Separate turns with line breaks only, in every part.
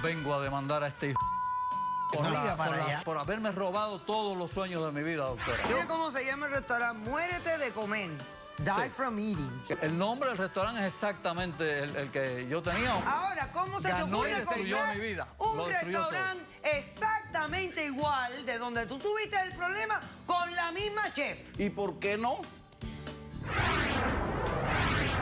vengo a demandar a este hijo por haberme robado todos los sueños de mi vida, doctora.
Mira cómo se llama el restaurante. Muérete de comer. Die from eating.
El nombre del restaurante es exactamente el que yo tenía.
Ahora, ¿cómo se te
Ganó y
ocurre
destruyó
comprar
mi vida.
un
Lo destruyó
restaurante exactamente igual de donde tú tuviste el problema con la misma chef?
¿Y por qué no?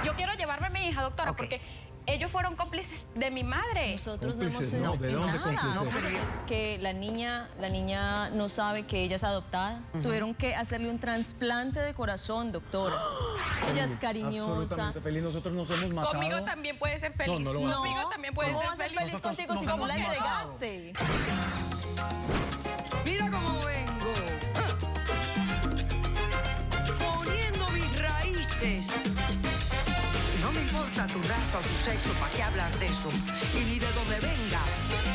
Yo quiero llevarme a mi hija, doctora,
Ok.
porque ellos fueron cómplices de mi madre.
Nosotros no hemos
Cómplices,
sido
no, ¿de dónde
nada.
cómplices?
Es que la niña no sabe que ella es adoptada. Tuvieron que hacerle un trasplante de corazón, doctora. Ella es cariñosa.
Absolutamente feliz. Nosotros nos hemos matado.
Conmigo también puede ser feliz.
No, no lo va a
Conmigo
No,
también puede
¿cómo
ser
va a ser
feliz.
feliz contigo si
nos
tú la
hemos
entregaste?
Mira cómo vengo. Poniendo mis raíces. No me importa tu raza o tu sexo, ¿para qué hablar de eso? Y ni de dónde vengas.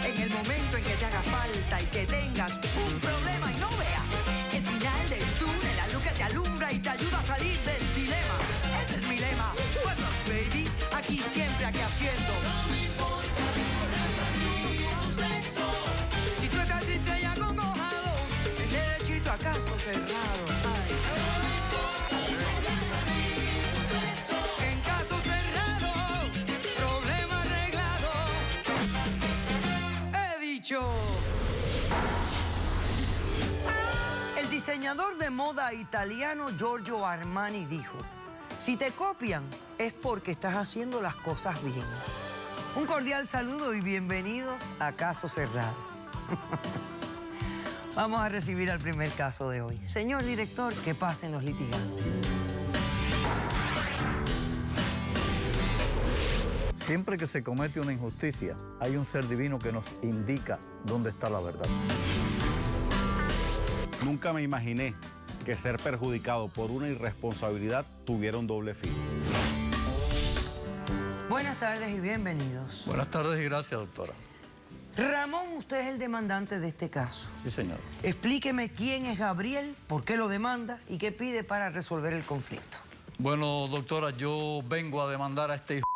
En el momento en que te haga falta y que tengas un problema y no veas el final del túnel, la luz que te alumbra y te ayuda a salir del dilema. Ese es mi lema. What's up, baby? Aquí siempre, aquí haciendo. No me importa tu raza ni tu sexo. Si tú estás triste y acongojado, el derechito acaso cerrado. Ay. En caso cerrado, problema arreglado. He dicho. El diseñador de moda italiano Giorgio Armani dijo: si te copian es porque estás haciendo las cosas bien. Un cordial saludo y bienvenidos a Caso Cerrado. Vamos a recibir al primer caso de hoy. Señor director, que pasen los litigantes.
Siempre que se comete una injusticia, hay un ser divino que nos indica dónde está la verdad.
Nunca me imaginé que ser perjudicado por una irresponsabilidad tuviera un doble fin.
Buenas tardes y bienvenidos.
Buenas tardes y gracias, doctora.
Ramón, usted es el demandante de este caso.
Sí, señor.
Explíqueme quién es Gabriel, por qué lo demanda y qué pide para resolver el conflicto.
Bueno, doctora, yo vengo a demandar a este hijo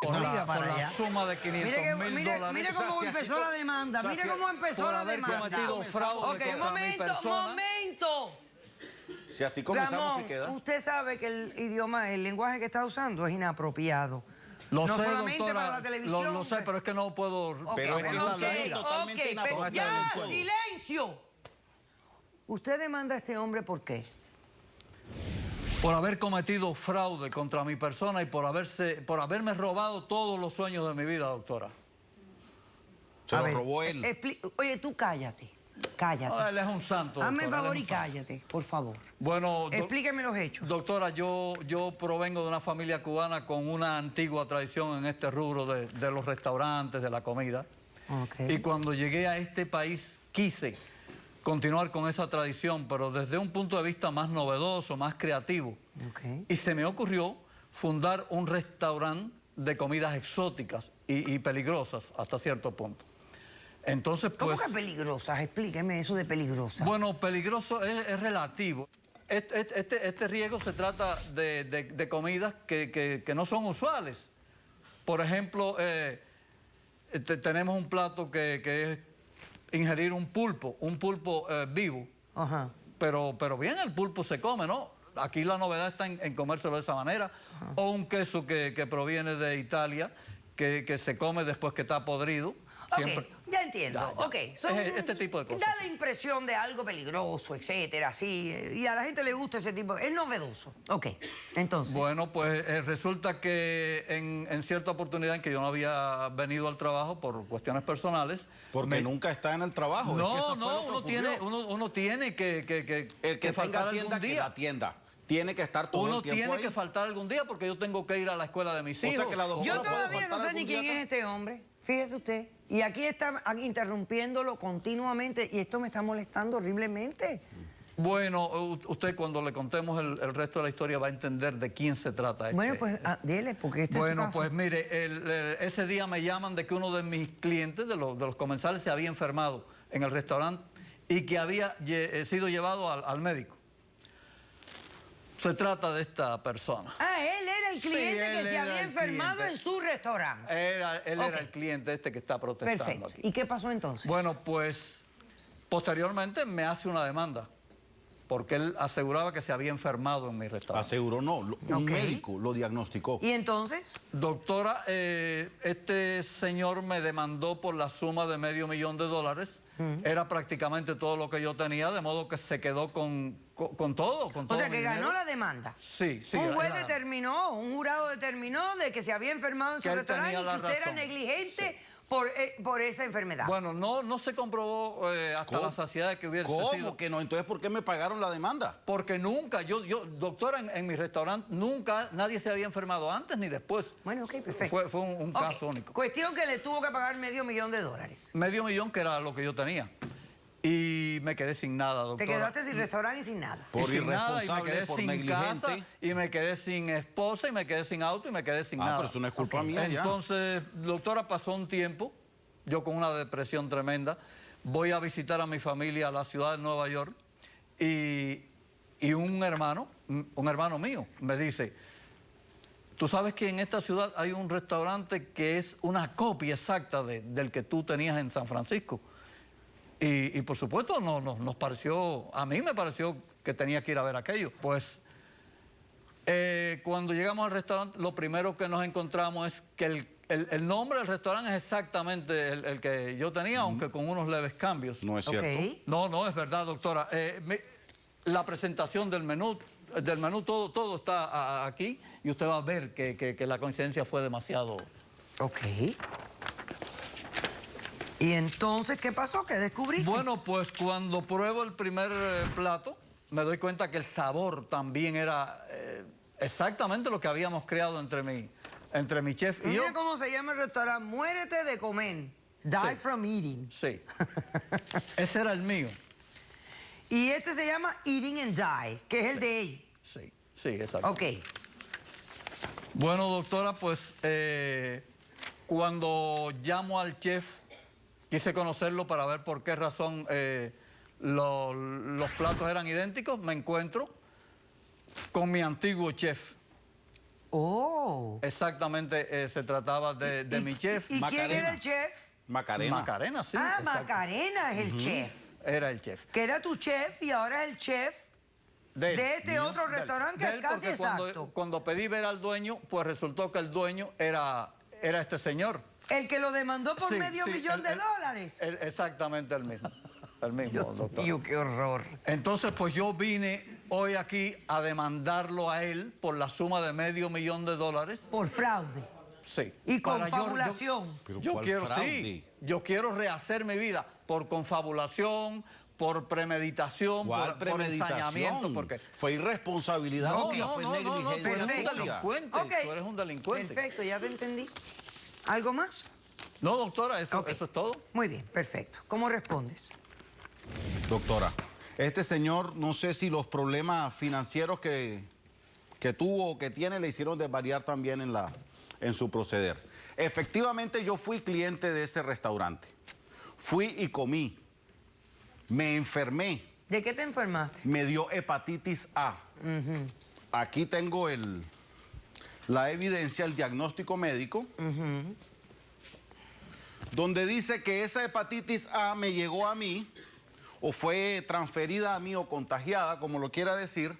por la suma de 500.000
Mire
dólares.
cómo empezó la demanda. Mire cómo empezó
por
la
haber
demanda.
cometido fraude
Ok,
contra mi persona.
momento.
Si así comenzamos,
Ramón,
¿qué queda?
usted sabe que el idioma, el lenguaje que está usando es inapropiado.
Lo
no
sé,
solamente
doctora,
para la televisión.
lo sé, pero es que no puedo...
Ok,
Pero es que
ok,
es una ley totalmente
ok,
inapropiada.
ya, silencio. Usted demanda a este hombre ¿por qué?
Por haber cometido fraude contra mi persona y por haberme robado todos los sueños de mi vida, doctora.
Se
A
lo
ver,
robó él.
Oye, tú cállate. Cállate.
Él es un santo.
Hazme el
doctora,
favor
él
y
es un santo.
cállate, por favor.
Bueno,
Explíqueme los hechos.
doctora, yo provengo de una familia cubana con una antigua tradición en este rubro de los restaurantes, de la comida.
Ok.
Y cuando llegué a este país quise continuar con esa tradición, pero desde un punto de vista más novedoso, más creativo.
Ok.
Y se me ocurrió fundar un restaurante de comidas exóticas y peligrosas hasta cierto punto. Entonces,
¿Cómo
pues...
que peligrosas? Explíqueme eso de peligrosas.
Bueno, peligroso es relativo. Este riesgo se trata de comidas que no son usuales. Por ejemplo, tenemos un plato que es ingerir un pulpo vivo.
Ajá.
Pero bien, el pulpo se come, ¿no? Aquí la novedad está en comérselo de esa manera.
Ajá.
O un queso que proviene de Italia, que se come después que está podrido. Siempre.
Ok, ya entiendo.
Ya.
Ok, son-
Este tipo de cosas.
Da la impresión de algo peligroso, etcétera, así. Y a la gente le gusta ese tipo. Es novedoso. Ok, entonces.
Bueno, pues resulta que en cierta oportunidad en que yo no había venido al trabajo por cuestiones personales.
Porque nunca está en el trabajo. Es que eso fue lo que ocurrió.
uno tiene que
El que
faltar
tenga tienda,
algún
que
día.
la tienda. Tiene que estar todo
Uno
el tiempo
tiene
ahí.
que faltar algún día porque yo tengo que ir a la escuela de mis
O sea
hijos.
que la doctora
Yo
puede
todavía no
faltar
sé ni
algún día
quién es
acá.
este hombre. Fíjese usted. Y aquí está interrumpiéndolo continuamente y esto me está molestando horriblemente.
Bueno, usted cuando le contemos el resto de la historia va a entender de quién se trata.
Bueno, pues dile, porque este es su
Bueno,
caso.
pues mire, ese día me llaman de que uno de mis clientes, de los comensales, se había enfermado en el restaurante y que había sido llevado al médico. Se trata de esta persona.
Ah, él era el
Sí,
cliente
él
que se
era
había
el
enfermado
cliente.
en su restaurante.
Él
Ok.
era el cliente este que está protestando
Perfecto.
aquí.
¿Y qué pasó entonces?
Bueno, pues posteriormente me hace una demanda porque él aseguraba que se había enfermado en mi restaurante.
Aseguró no, un
Ok.
médico lo diagnosticó.
¿Y entonces?
Doctora, este señor me demandó por la suma de $500,000. Era prácticamente todo lo que yo tenía, de modo que se quedó con todo. Con
O
todo
sea,
mi
que ganó
dinero.
la demanda.
Sí, sí.
Un juez
era-
determinó, un jurado determinó de que se había enfermado en
Que
su
él tenía
restaurante y
la
que usted era
razón.
negligente por esa enfermedad.
Bueno, no se comprobó hasta
¿Cómo?
la saciedad de que hubiese
¿Cómo
sido.
que no? Entonces, ¿por qué me pagaron la demanda?
Porque nunca, doctora, en mi restaurante, nunca nadie se había enfermado antes ni después.
Bueno, ok, perfecto.
Fue un
Ok.
caso único.
Cuestión que le tuvo que pagar $500,000.
$500,000, que era lo que yo tenía. Y me quedé sin nada, doctora.
Te quedaste sin restaurante y sin nada.
Por
Y sin nada, y me
irresponsable,
quedé
por
sin
negligente.
casa, y me quedé sin esposa, y me quedé sin auto, y me quedé sin nada.
Pero eso no es culpa mía ya.
Entonces, doctora, pasó un tiempo, yo con una depresión tremenda, voy a visitar a mi familia a la ciudad de Nueva York, y un hermano mío me dice, tú sabes que en esta ciudad hay un restaurante que es una copia exacta del que tú tenías en San Francisco. Y por supuesto nos pareció, a mí me pareció que tenía que ir a ver aquello. Pues cuando llegamos al restaurante, lo primero que nos encontramos es que el nombre del restaurante es exactamente el que yo tenía, aunque con unos leves cambios.
No es cierto.
Ok.
No, es verdad, doctora. La presentación del menú todo está aquí, y usted va a ver que la coincidencia fue demasiado.
Ok. ¿Y entonces qué pasó? ¿Qué descubriste?
Bueno, pues cuando pruebo el primer plato, me doy cuenta que el sabor también era exactamente lo que habíamos creado entre mi chef y yo.
Mira cómo se llama el restaurante. Muérete de comer. Die
Sí.
from eating.
Sí. Ese era el mío.
Y este se llama Eating and Die, que es el de ella.
Sí, exacto.
Ok.
Bueno, doctora, pues cuando llamo al chef, quise conocerlo para ver por qué razón los platos eran idénticos. Me encuentro con mi antiguo chef.
Oh.
Exactamente, se trataba de mi chef.
¿Y quién
Macarena.
era el chef?
Macarena.
Macarena, sí.
Ah,
exacto.
Macarena es el chef.
Era el chef.
Que era tu chef y ahora es el chef
él.
de este otro
De él.
restaurante que
De
es
él,
casi
porque
exacto.
Cuando pedí ver al dueño, pues resultó que el dueño era este señor.
El que lo demandó por
Sí,
medio
sí,
millón de dólares.
Exactamente el mismo. El mismo,
Dios
doctor.
mío, qué horror.
Entonces, pues yo vine hoy aquí a demandarlo a él por la suma de $500,000.
Por fraude.
Sí.
Y
Para yo-
confabulación.
Pero
Yo
¿cuál
quiero,
fraude?
sí. Yo quiero rehacer mi vida por confabulación, por premeditación,
¿Cuál
por ensañamiento.
premeditación?
Porque
Fue irresponsabilidad mía, fue
tú eres un
negligencia tuya.
delincuente.
Ok.
Tú eres un delincuente.
Perfecto, ya te entendí. ¿Algo más?
No, doctora, eso
Ok.
es todo.
Muy bien, perfecto. ¿Cómo respondes?
Doctora, este señor, no sé si los problemas financieros que tuvo o que tiene le hicieron desvariar también en su proceder. Efectivamente, yo fui cliente de ese restaurante. Fui y comí. Me enfermé.
¿De qué te enfermaste?
Me dio hepatitis A. Aquí tengo la evidencia, el diagnóstico médico, donde dice que esa hepatitis A me llegó a mí, o fue transferida a mí o contagiada, como lo quiera decir,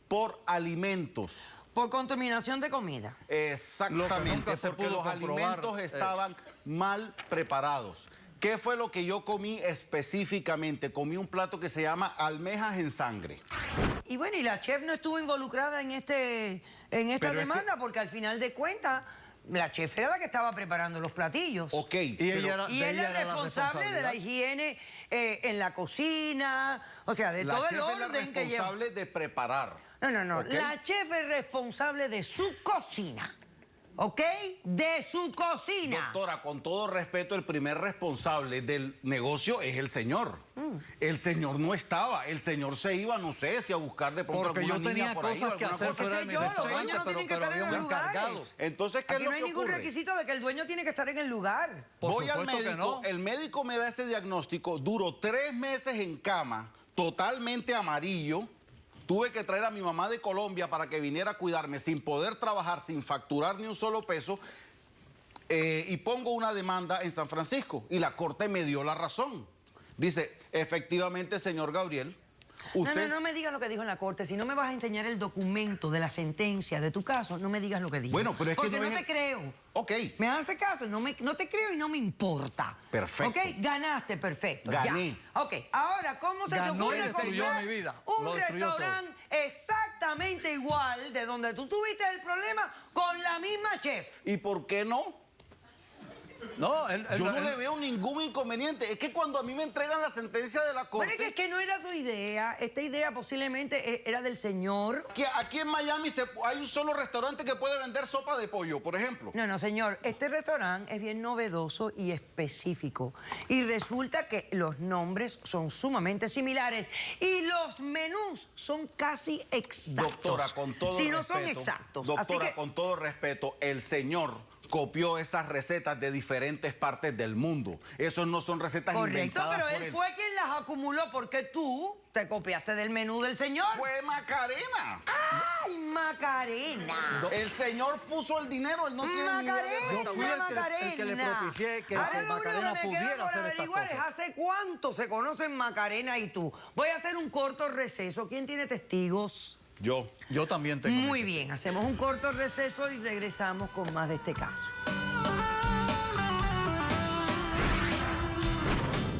por alimentos.
Por contaminación de comida.
Exactamente,
nunca se
porque
pudo
los
comprobar,
alimentos estaban mal preparados. ¿Qué fue lo que yo comí específicamente? Comí un plato que se llama almejas en sangre.
Y bueno, y la chef no estuvo involucrada en esta
Pero es
demanda, porque al final de cuentas, la chef era la que estaba preparando los platillos.
Ok,
Y
pero-
ella era,
Y
de
él
ella
es
era la
responsable de la
responsabilidad.
higiene en la cocina, o sea, de
la
todo
chef
el
es la
orden que lleva.
responsable de preparar.
No.
¿Ok?
La chef es responsable de su cocina. ¿Ok? De su cocina.
Doctora, con todo respeto, el primer responsable del negocio es el señor. El señor no estaba, el señor se iba, no sé, si a buscar de pronto
Porque
alguna
yo
niña
tenía
por ahí,
cosas que
alguna
hacer
cosa.
fuera de
Ese
mi
yo, los
restaurante,
dueños no tienen que
pero
estar en
había
los
un encargado.
lugares.
Entonces, ¿qué
Aquí
es lo
no hay
que
ningún
ocurre?
requisito de que el dueño tiene que estar en el lugar.
Por
Voy al
supuesto que
médico,
no.
el médico me da ese diagnóstico, duro 3 meses en cama, totalmente amarillo, tuve que traer a mi mamá de Colombia para que viniera a cuidarme sin poder trabajar, sin facturar ni un solo peso, y pongo una demanda en San Francisco y la corte me dio la razón. Dice, efectivamente, señor Gabriel, usted...
No me digas lo que dijo en la corte. Si no me vas a enseñar el documento de la sentencia de tu caso, no me digas lo que dijo.
Bueno, pero es que
porque no te creo.
Ok.
¿Me hace caso? No te creo y no me importa.
Perfecto.
¿Ok? Ganaste, perfecto.
Gané.
Ya. Ok, ahora, ¿cómo se te
Ganó
ocurre
y destruyó
comprar
mi vida.
un
Lo destruyó todo.
restaurante exactamente igual de donde tú tuviste el problema con la misma chef?
¿Y por qué no?
No,
Yo no le veo ningún inconveniente. Es que cuando a mí me entregan la sentencia de la corte...
Bueno, es que no era tu idea. Esta idea posiblemente era del señor.
Que aquí en Miami hay un solo restaurante que puede vender sopa de pollo, por ejemplo.
No, señor. Este restaurante es bien novedoso y específico. Y resulta que los nombres son sumamente similares y los menús son casi exactos.
Doctora, con todo
si
respeto...
no son exactos.
Doctora,
Así que...
con todo respeto, el señor copió esas recetas de diferentes partes del mundo. Esos no son recetas
Correcto,
inventadas
pero
por
él fue quien las acumuló porque tú te copiaste del menú del señor.
Fue Macarena.
¡Ay, Macarena!
El señor puso el dinero, él no tiene ni idea de
Macarena,
Yo fui el que le propicié que
Ahora lo único
Macarena
que me queda
pudiera
por
hacer estas
averiguar es
cosas.
hace cuánto se conocen Macarena y tú. Voy a hacer un corto receso. ¿Quién tiene testigos?
Yo
también tengo.
Muy bien, hacemos un corto receso y regresamos con más de este caso.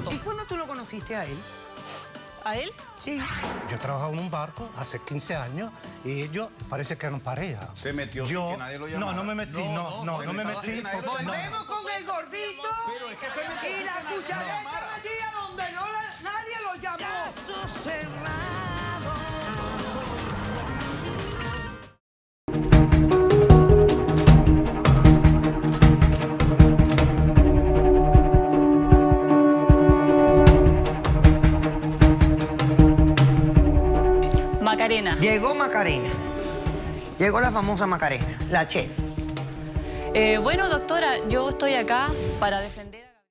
¿Y cuándo tú lo conociste a él?
¿A él?
Sí.
Yo trabajaba en un barco hace 15 años y ellos parece que eran pareja.
Se metió sin que nadie lo llamara.
No me metí, no
se
me
metió
metí.
sin que nadie lo
Volvemos con el gordito
Pero es que se metió
y
sin
la
que nadie lo
cuchareta
llamara.
metida donde nadie lo llamó. Caso cerrado.
Macarena.
Llegó Macarena. Llegó la famosa Macarena, la chef.
Bueno, doctora, yo estoy acá para defender...